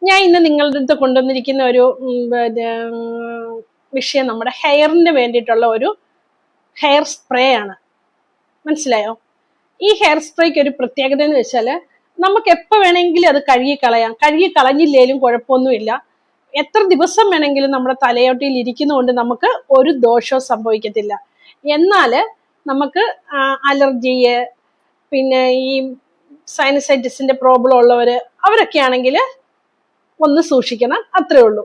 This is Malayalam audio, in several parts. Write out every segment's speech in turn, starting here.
ഞാൻ ഇന്ന് നിങ്ങളുടെ അടുത്ത് കൊണ്ടുവന്നിരിക്കുന്ന ഒരു വിഷയം നമ്മുടെ ഹെയറിന് വേണ്ടിയിട്ടുള്ള ഒരു ഹെയർ സ്പ്രേ ആണ്. മനസ്സിലായോ? ഈ ഹെയർ സ്പ്രേക്ക് ഒരു പ്രത്യേകത എന്ന് വെച്ചാൽ നമുക്ക് എപ്പോൾ വേണമെങ്കിലും അത് കഴുകി കളയാം. കഴുകി കളഞ്ഞില്ലേലും കുഴപ്പമൊന്നുമില്ല. എത്ര ദിവസം വേണമെങ്കിലും നമ്മുടെ തലയോട്ടിയിൽ ഇരിക്കുന്നതുകൊണ്ട് നമുക്ക് ഒരു ദോഷവും സംഭവിക്കത്തില്ല. എന്നാൽ നമുക്ക് അലർജിയെ, പിന്നെ ഈ സൈനസൈറ്റിസിന്റെ പ്രോബ്ലം ഉള്ളവര് അവരൊക്കെ ആണെങ്കിൽ ഒന്ന് സൂക്ഷിക്കണം, അത്രേ ഉള്ളൂ.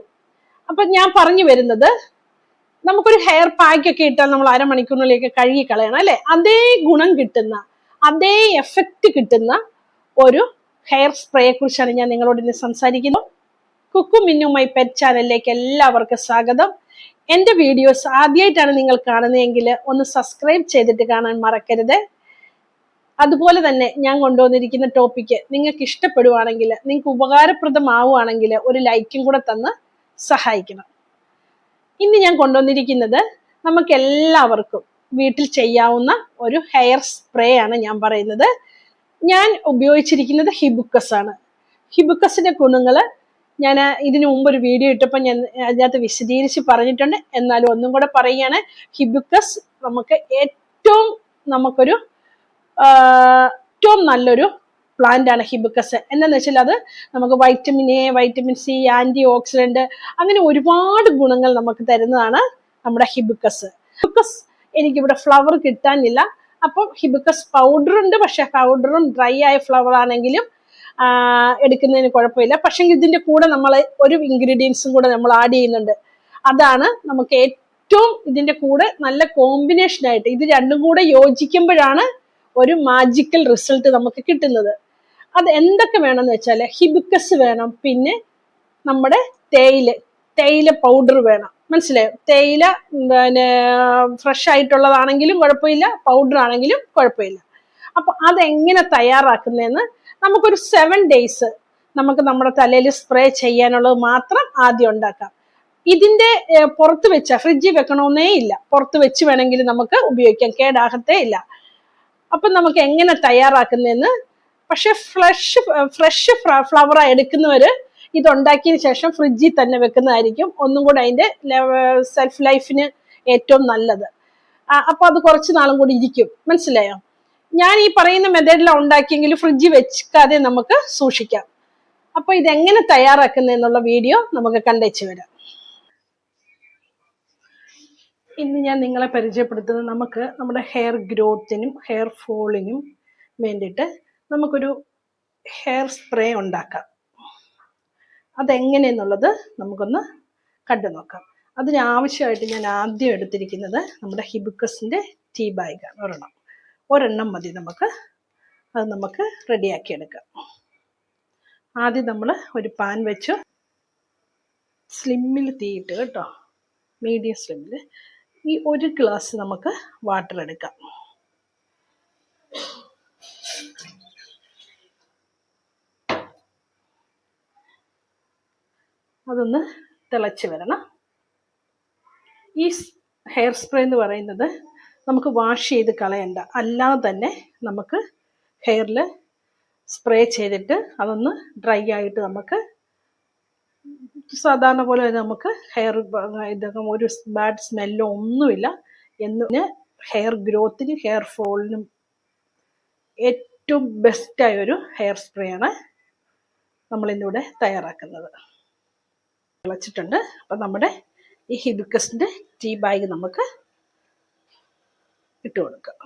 അപ്പൊ ഞാൻ പറഞ്ഞു വരുന്നത്, നമുക്കൊരു ഹെയർ പാക്ക് ഒക്കെ ഇട്ടാൽ നമ്മൾ അരമണിക്കൂറിലേക്ക് കഴുകി കളയണം അല്ലെ? അതേ ഗുണം കിട്ടുന്ന, അതേ എഫക്റ്റ് കിട്ടുന്ന ഒരു ഹെയർ സ്പ്രേയെ കുറിച്ചാണ് ഞാൻ നിങ്ങളോട് ഇന്ന് സംസാരിക്കുന്നത്. കുക്കു മിന്നു മൈ പെറ്റ് ചാനലിലേക്ക് എല്ലാവർക്കും സ്വാഗതം. എന്റെ വീഡിയോസ് ആദ്യമായിട്ടാണ് നിങ്ങൾ കാണുന്നതെങ്കിൽ ഒന്ന് സബ്സ്ക്രൈബ് ചെയ്തിട്ട് കാണാൻ മറക്കരുത്. അതുപോലെ തന്നെ ഞാൻ കൊണ്ടുവന്നിരിക്കുന്ന ടോപ്പിക്ക് നിങ്ങൾക്ക് ഇഷ്ടപ്പെടുവാണെങ്കിൽ, നിങ്ങൾക്ക് ഉപകാരപ്രദമാവുകയാണെങ്കിൽ ഒരു ലൈക്കും കൂടെ തന്ന് സഹായിക്കണം. ഇന്ന് ഞാൻ കൊണ്ടുവന്നിരിക്കുന്നത് നമുക്ക് എല്ലാവർക്കും വീട്ടിൽ ചെയ്യാവുന്ന ഒരു ഹെയർ സ്പ്രേ ആണ് ഞാൻ പറയുന്നത്. ഞാൻ ഉപയോഗിച്ചിരിക്കുന്നത് ഹിബുക്കസ് ആണ്. ഹിബുക്കസിന്റെ ഗുണങ്ങൾ ഞാൻ ഇതിനു മുമ്പ് ഒരു വീഡിയോ ഇട്ടപ്പോൾ ഞാൻ അതിനകത്ത് വിശദീകരിച്ച് പറഞ്ഞിട്ടുണ്ട്. എന്നാലും ഒന്നും കൂടെ പറയുകയാണ്. ഹിബുക്കസ് നമുക്ക് നമുക്കൊരു ഏറ്റവും നല്ലൊരു പ്ലാന്റ് ആണ് ഹിബുക്കസ്. എന്താണെന്ന് വെച്ചാൽ അത് നമുക്ക് vitamin A, vitamin C, antioxidant, അങ്ങനെ ഒരുപാട് ഗുണങ്ങൾ നമുക്ക് തരുന്നതാണ് നമ്മുടെ ഹിബുക്കസ്. ഹിബുക്കസ് എനിക്കിവിടെ ഫ്ലവർ കിട്ടാനില്ല, അപ്പം ഹിബുക്കസ് പൗഡർ ഉണ്ട്. പക്ഷെ പൗഡറും ഡ്രൈ ആയ ഫ്ലവർ ആണെങ്കിലും എടുക്കുന്നതിന് കുഴപ്പമില്ല. പക്ഷെ ഇതിന്റെ കൂടെ നമ്മൾ ഒരു ഇൻഗ്രീഡിയൻസും കൂടെ നമ്മൾ ആഡ് ചെയ്യുന്നുണ്ട്. അതാണ് നമുക്ക് ഏറ്റവും ഇതിന്റെ കൂടെ നല്ല കോമ്പിനേഷൻ ആയിട്ട്, ഇത് രണ്ടും കൂടെ യോജിക്കുമ്പോഴാണ് ഒരു മാജിക്കൽ റിസൾട്ട് നമുക്ക് കിട്ടുന്നത്. അത് എന്തൊക്കെ വേണമെന്ന് വെച്ചാൽ ഹിബിക്കസ് വേണം, പിന്നെ നമ്മുടെ തേയില പൗഡർ വേണം. മനസ്സിലായോ? തേയില പിന്നെ ഫ്രഷ് ആയിട്ടുള്ളതാണെങ്കിലും കുഴപ്പമില്ല, പൗഡർ ആണെങ്കിലും കുഴപ്പമില്ല. അപ്പൊ അതെങ്ങനെ തയ്യാറാക്കുന്നതെന്ന് നമുക്കൊരു 7 days നമുക്ക് നമ്മുടെ തലയിൽ സ്പ്രേ ചെയ്യാനുള്ളത് മാത്രം ആദ്യം ഉണ്ടാക്കാം. ഇതിന്റെ പുറത്ത് വെച്ച ഫ്രിഡ്ജിൽ വെക്കണമെന്നേ ഇല്ല, പുറത്ത് വെച്ച് വേണമെങ്കിൽ നമുക്ക് ഉപയോഗിക്കാം, കേടാകത്തേ ഇല്ല. അപ്പൊ നമുക്ക് എങ്ങനെ തയ്യാറാക്കുന്നതെന്ന്, പക്ഷെ ഫ്രഷ് ഫ്ലവർ എടുക്കുന്നവര് ഇത് ഉണ്ടാക്കിയതിന് ശേഷം ഫ്രിഡ്ജിൽ തന്നെ വെക്കുന്നതായിരിക്കും ഒന്നും കൂടെ അതിന്റെ സെൽഫ് ലൈഫിന് ഏറ്റവും നല്ലത്. അപ്പൊ അത് കുറച്ച് നാളും കൂടി ഇരിക്കും. മനസ്സിലായോ? ഞാൻ ഈ പറയുന്ന മെത്തേഡിലാണ് ഉണ്ടാക്കിയെങ്കിൽ ഫ്രിഡ്ജിൽ വെക്കാതെ നമുക്ക് സൂക്ഷിക്കാം. അപ്പൊ ഇതെങ്ങനെ തയ്യാറാക്കുന്നതെന്നുള്ള വീഡിയോ നമുക്ക് കണ്ടേച്ച് വരാം. ഇന്ന് ഞാൻ നിങ്ങളെ പരിചയപ്പെടുത്തുന്നത്, നമുക്ക് നമ്മുടെ ഹെയർ ഗ്രോത്തിനും ഹെയർ ഫോളിനും വേണ്ടിയിട്ട് നമുക്കൊരു ഹെയർ സ്പ്രേ ഉണ്ടാക്കാം. അതെങ്ങനെയെന്നുള്ളത് നമുക്കൊന്ന് കണ്ടു നോക്കാം. അതിനാവശ്യമായിട്ട് ഞാൻ ആദ്യം എടുത്തിരിക്കുന്നത് നമ്മുടെ ഹിബുക്കസിൻ്റെ ടീ ബാഗാണ്. ഒരെണ്ണം മതി നമുക്ക്. അത് നമുക്ക് റെഡിയാക്കി എടുക്കാം. ആദ്യം നമ്മൾ ഒരു പാൻ വെച്ച് സ്ലിമ്മിൽ തീയിട്ട്, കേട്ടോ, മീഡിയം സ്ലിമ്മിൽ, ഈ 1 ഗ്ലാസ് നമുക്ക് വാട്ടർ എടുക്കാം. അതൊന്ന് തിളച്ച് വരണം. ഈ ഹെയർ സ്പ്രേ എന്ന് പറയുന്നത് നമുക്ക് വാഷ് ചെയ്ത് കളയണ്ട, അല്ലാതെ തന്നെ നമുക്ക് ഹെയറിൽ സ്പ്രേ ചെയ്തിട്ട് അതൊന്ന് ഡ്രൈ ആയിട്ട് നമുക്ക് സാധാരണ പോലെ നമുക്ക് ഹെയർ ഇതൊക്കെ ഒരു ബാഡ് സ്മെല്ലോ ഒന്നുമില്ല. എന്ന് ഹെയർ ഗ്രോത്തിനും ഹെയർ ഫോളിനും ഏറ്റവും ബെസ്റ്റായൊരു ഹെയർ സ്പ്രേ ആണ് നമ്മളിന്നിവിടെ തയ്യാറാക്കുന്നത്. തിളച്ചിട്ടുണ്ട്. അപ്പം നമ്മുടെ ഈ ഹിബിക്കസിൻ്റെ ടീ ബാഗ് നമുക്ക് ഇട്ട് കൊടുക്കാം.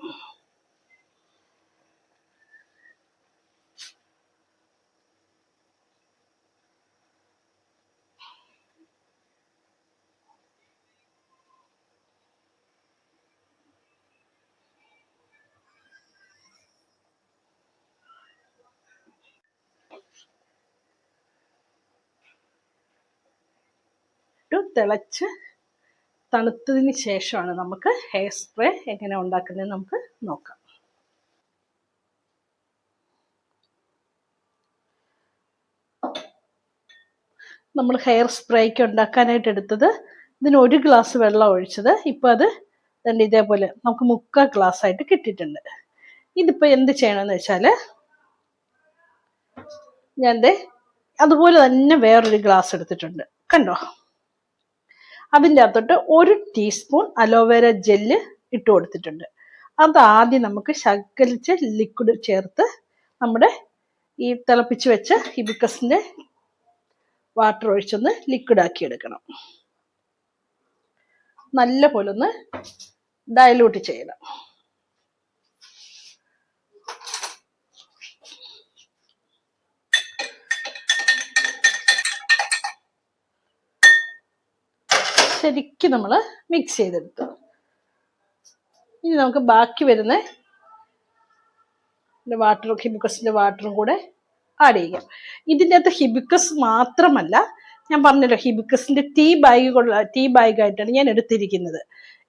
തിളച്ച് തണുത്തതിന് ശേഷമാണ് നമുക്ക് ഹെയർ സ്പ്രേ എങ്ങനെ ഉണ്ടാക്കുന്നത് നമുക്ക് നോക്കാം. നമ്മൾ ഹെയർ സ്പ്രേക്ക് ഉണ്ടാക്കാനായിട്ട് എടുത്തത്, ഇതിന് 1 ഗ്ലാസ് വെള്ളം ഒഴിച്ചത്. ഇപ്പം അത് ഇതേപോലെ നമുക്ക് 3/4 ഗ്ലാസ് ആയിട്ട് കിട്ടിയിട്ടുണ്ട്. ഇതിപ്പോൾ എന്ത് ചെയ്യണമെന്ന് വെച്ചാൽ, ഞാൻ അതുപോലെ തന്നെ വേറൊരു ഗ്ലാസ് എടുത്തിട്ടുണ്ട്, കണ്ടോ? അതിൻ്റെ അകത്തോട്ട് 1 ടീസ്പൂൺ അലോവേര ജെല്ല് ഇട്ട് കൊടുത്തിട്ടുണ്ട്. അത് ആദ്യം നമുക്ക് ശകലിച്ച് ലിക്വിഡ് ചേർത്ത് നമ്മുടെ ഈ തിളപ്പിച്ച് വെച്ച ഹിബിസ്കസിന്റെ വാട്ടർ ഒഴിച്ചൊന്ന് ലിക്വിഡ് ആക്കി എടുക്കണം. നല്ല പോലെ ഒന്ന് ഡയലൂട്ട് ചെയ്യണം. ശരിക്കും നമ്മൾ മിക്സ് ചെയ്തെടുത്തു. ഇനി നമുക്ക് ബാക്കി വരുന്ന വാട്ടറും ഹിബിസ്കസിന്റെ വാട്ടറും കൂടെ ആഡ് ചെയ്യാം. ഇതിൻ്റെ അകത്ത് ഹിബിസ്കസ് മാത്രമല്ല, ഞാൻ പറഞ്ഞല്ലോ ഹിബിസ്കസിന്റെ ടീ ബാഗായിട്ടാണ് ഞാൻ എടുത്തിരിക്കുന്നത്.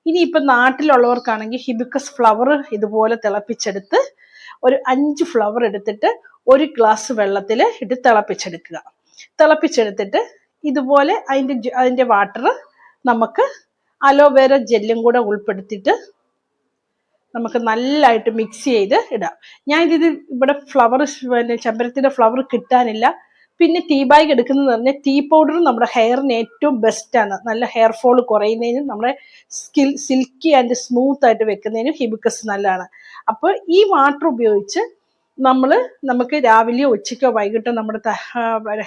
ഇനിയിപ്പോൾ നാട്ടിലുള്ളവർക്കാണെങ്കിൽ ഹിബിസ്കസ് ഫ്ലവർ ഇതുപോലെ തിളപ്പിച്ചെടുത്ത് ഒരു 5 ഫ്ലവർ എടുത്തിട്ട് 1 ഗ്ലാസ് വെള്ളത്തിൽ ഇട്ട് തിളപ്പിച്ചെടുത്തിട്ട് ഇതുപോലെ അതിൻ്റെ വാട്ടർ നമുക്ക് അലോവേര ജെല്ലും കൂടെ ഉൾപ്പെടുത്തിയിട്ട് നമുക്ക് നല്ലതായിട്ട് മിക്സ് ചെയ്ത് ഇടാം. ഞാൻ ഇവിടെ ഫ്ലവർ ചെമ്പരത്തിൻ്റെ ഫ്ലവർ കിട്ടാനില്ല. പിന്നെ ടീ ബാഗ് എടുക്കുന്നത് പറഞ്ഞാൽ ടീ പൗഡർ നമ്മുടെ ഹെയറിന് ഏറ്റവും ബെസ്റ്റാണ്. നല്ല ഹെയർ ഫോൾ കുറയുന്നതിനും നമ്മുടെ സിൽക്കി ആൻഡ് സ്മൂത്ത് ആയിട്ട് വെക്കുന്നതിനും ഹിബിസ്കസ് നല്ലതാണ്. അപ്പോൾ ഈ വാട്ടർ ഉപയോഗിച്ച് നമുക്ക് രാവിലെയോ ഉച്ചയ്ക്കോ വൈകിട്ടോ നമ്മുടെ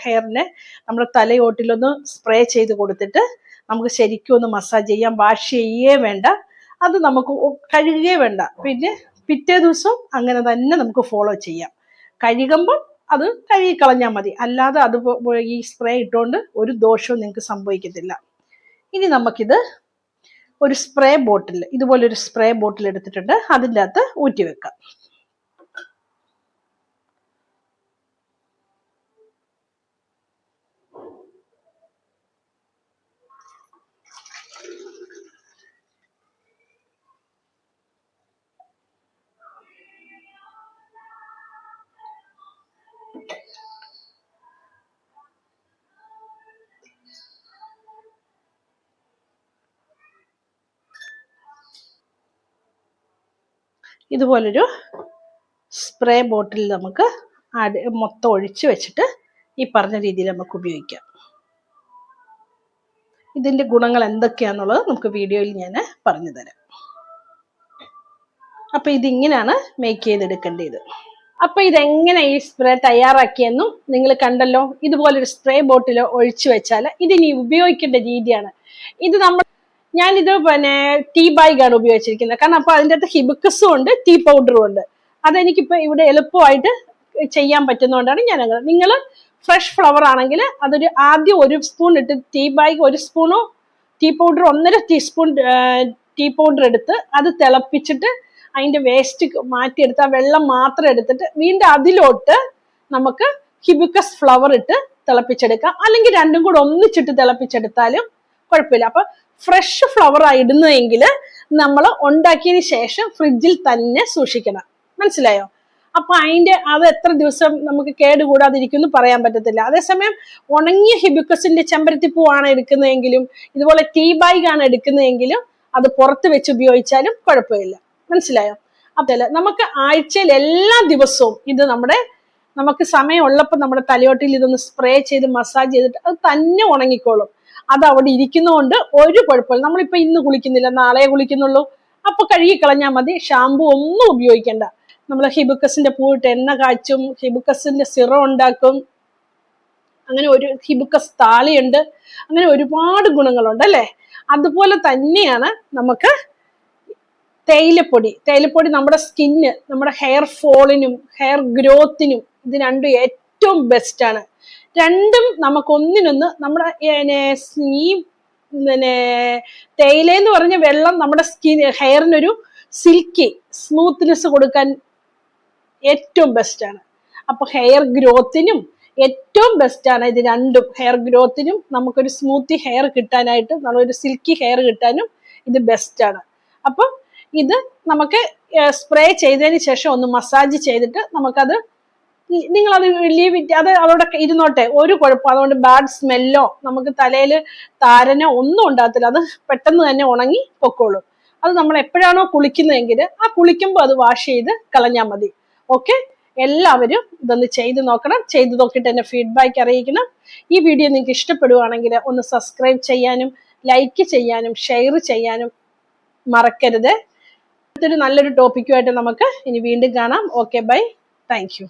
ഹെയറിനെ നമ്മുടെ തലയോട്ടിലൊന്ന് സ്പ്രേ ചെയ്ത് കൊടുത്തിട്ട് നമുക്ക് ശരിക്കും ഒന്ന് മസാജ് ചെയ്യാം. വാഷ് ചെയ്യേ വേണ്ട, അത് നമുക്ക് കഴുകുകയേ വേണ്ട. പിന്നെ പിറ്റേ ദിവസം അങ്ങനെ തന്നെ നമുക്ക് ഫോളോ ചെയ്യാം. കഴുകുമ്പം അത് കഴുകിക്കളഞ്ഞാൽ മതി. അല്ലാതെ അത് ഈ സ്പ്രേ ഇട്ടുകൊണ്ട് ഒരു ദോഷവും നിങ്ങൾക്ക് സംഭവിക്കത്തില്ല. ഇനി നമുക്കിത് ഒരു സ്പ്രേ ബോട്ടിൽ, ഇതുപോലൊരു സ്പ്രേ ബോട്ടിൽ എടുത്തിട്ടുണ്ട്, അതിൻ്റെ അകത്ത് ഊറ്റി വെക്കാം. ഇതുപോലൊരു സ്പ്രേ ബോട്ടിൽ നമുക്ക് മൊത്തം ഒഴിച്ച് വെച്ചിട്ട് ഈ പറഞ്ഞ രീതിയിൽ നമുക്ക് ഉപയോഗിക്കാം. ഇതിൻ്റെ ഗുണങ്ങൾ എന്തൊക്കെയാണെന്നുള്ളത് നമുക്ക് വീഡിയോയിൽ ഞാൻ പറഞ്ഞു തരാം. അപ്പം ഇതിങ്ങനെയാണ് മേക്ക് ചെയ്തെടുക്കേണ്ടത്. അപ്പം ഇതെങ്ങനെ ഈ സ്പ്രേ തയ്യാറാക്കിയെന്നും നിങ്ങൾ കണ്ടല്ലോ. ഇതുപോലൊരു സ്പ്രേ ബോട്ടിൽ ഒഴിച്ചു വെച്ചാൽ ഇതിനി ഉപയോഗിക്കേണ്ട രീതിയാണ്. ഇത് ഞാനിത് ടീ ബാഗാണ് ഉപയോഗിച്ചിരിക്കുന്നത്. കാരണം അപ്പോൾ അതിൻ്റെ അകത്ത് ഹിബിസ്കസും ഉണ്ട്, ടീ പൗഡറും ഉണ്ട്. അതെനിക്കിപ്പോൾ ഇവിടെ എളുപ്പമായിട്ട് ചെയ്യാൻ പറ്റുന്നതുകൊണ്ടാണ് ഞാനങ്ങനെ. നിങ്ങൾ ഫ്രഷ് ഫ്ലവർ ആണെങ്കിൽ ആദ്യം 1 സ്പൂൺ ഇട്ട് ടീ ബാഗ് 1 സ്പൂണോ tea powder 1.5 teaspoon tea powder എടുത്ത് അത് തിളപ്പിച്ചിട്ട് അതിൻ്റെ വേസ്റ്റ് മാറ്റിയെടുത്ത് ആ വെള്ളം മാത്രം എടുത്തിട്ട് വീണ്ടും അതിലോട്ട് നമുക്ക് ഹിബിസ്കസ് ഫ്ലവർ ഇട്ട് തിളപ്പിച്ചെടുക്കാം. അല്ലെങ്കിൽ രണ്ടും കൂടെ ഒന്നിച്ചിട്ട് തിളപ്പിച്ചെടുത്താലും കുഴപ്പമില്ല. അപ്പൊ ഫ്രഷ് ഫ്ലവർ ആയി ഇടുന്നതെങ്കിൽ നമ്മൾ ഉണ്ടാക്കിയതിന് ശേഷം ഫ്രിഡ്ജിൽ തന്നെ സൂക്ഷിക്കണം. മനസ്സിലായോ? അപ്പൊ അത് എത്ര ദിവസം നമുക്ക് കേടുകൂടാതിരിക്കും പറയാൻ പറ്റത്തില്ല. അതേസമയം ഉണങ്ങിയ ഹിബിസ്കസിന്റെ ചെമ്പരത്തിപ്പൂവാണ് എടുക്കുന്നതെങ്കിലും ഇതുപോലെ ടീ ബാഗ് ആണ് എടുക്കുന്നതെങ്കിലും അത് പുറത്ത് വെച്ച് ഉപയോഗിച്ചാലും കുഴപ്പമില്ല. മനസ്സിലായോ? അതല്ല, നമുക്ക് ആഴ്ചയിൽ എല്ലാ ദിവസവും ഇത് നമുക്ക് സമയമുള്ളപ്പോൾ നമ്മുടെ തലയോട്ടിൽ ഇതൊന്ന് സ്പ്രേ ചെയ്ത് മസാജ് ചെയ്തിട്ട് അത് തന്നെ ഉണങ്ങിക്കോളും. അത് അവിടെ ഇരിക്കുന്നതുകൊണ്ട് ഒരു കുഴപ്പമില്ല. നമ്മളിപ്പോ ഇന്ന് കുളിക്കുന്നില്ല, നാളെ കുളിക്കുന്നുള്ളൂ, അപ്പൊ കഴുകിക്കളഞ്ഞാൽ മതി. ഷാമ്പു ഒന്നും ഉപയോഗിക്കണ്ട. നമ്മൾ ഹിബിസ്കസിന്റെ പൂവിട്ട് എണ്ണ കാച്ചും, ഹിബിസ്കസിന്റെ സിറം ഉണ്ടാക്കും, അങ്ങനെ ഒരു ഹിബിസ്കസ് താളിയുണ്ട്, അങ്ങനെ ഒരുപാട് ഗുണങ്ങളുണ്ട് അല്ലേ? അതുപോലെ തന്നെയാണ് നമുക്ക് തേയിലപ്പൊടി നമ്മുടെ സ്കിന്ന്, നമ്മുടെ ഹെയർ ഫോളിനും ഹെയർ ഗ്രോത്തിനും ഇത് രണ്ടും ഏറ്റവും ബെസ്റ്റാണ്. രണ്ടും നമുക്കൊന്നിനൊന്ന് നമ്മുടെ ഈ തേയിലെന്ന് പറഞ്ഞ വെള്ളം നമ്മുടെ ഹെയറിനൊരു സിൽക്കി സ്മൂത്ത്നെസ് കൊടുക്കാൻ ഏറ്റവും ബെസ്റ്റാണ്. അപ്പൊ ഹെയർ ഗ്രോത്തിനും ഏറ്റവും ബെസ്റ്റാണ് ഇത് രണ്ടും. ഹെയർ ഗ്രോത്തിനും നമുക്കൊരു സ്മൂത്തി ഹെയർ കിട്ടാനായിട്ട്, നല്ലൊരു സിൽക്കി ഹെയർ കിട്ടാനും ഇത് ബെസ്റ്റാണ്. അപ്പം ഇത് നമുക്ക് സ്പ്രേ ചെയ്തതിന് ശേഷം ഒന്ന് മസാജ് ചെയ്തിട്ട് നമുക്കത് നിങ്ങളത് അത് അവിടെ ഇരുന്നോട്ടെ, ഒരു കുഴപ്പം. അതുകൊണ്ട് ബാഡ് സ്മെല്ലോ നമുക്ക് തലയിൽ താരനോ ഒന്നും ഉണ്ടാകത്തില്ല. അത് പെട്ടെന്ന് തന്നെ ഉണങ്ങി പൊക്കോളും. അത് നമ്മൾ എപ്പോഴാണോ കുളിക്കുന്നതെങ്കിൽ ആ കുളിക്കുമ്പോൾ അത് വാഷ് ചെയ്ത് കളഞ്ഞാൽ മതി. ഓക്കെ, എല്ലാവരും ഇതൊന്ന് ചെയ്ത് നോക്കണം. ചെയ്ത് നോക്കിയിട്ട് എന്നെ ഫീഡ്ബാക്ക് അറിയിക്കണം. ഈ വീഡിയോ നിങ്ങൾക്ക് ഇഷ്ടപ്പെടുവാണെങ്കിൽ ഒന്ന് സബ്സ്ക്രൈബ് ചെയ്യാനും ലൈക്ക് ചെയ്യാനും ഷെയർ ചെയ്യാനും മറക്കരുത്. അടുത്തൊരു നല്ലൊരു ടോപ്പിക്കുമായിട്ട് നമുക്ക് ഇനി വീണ്ടും കാണാം. Okay, bye, thank U.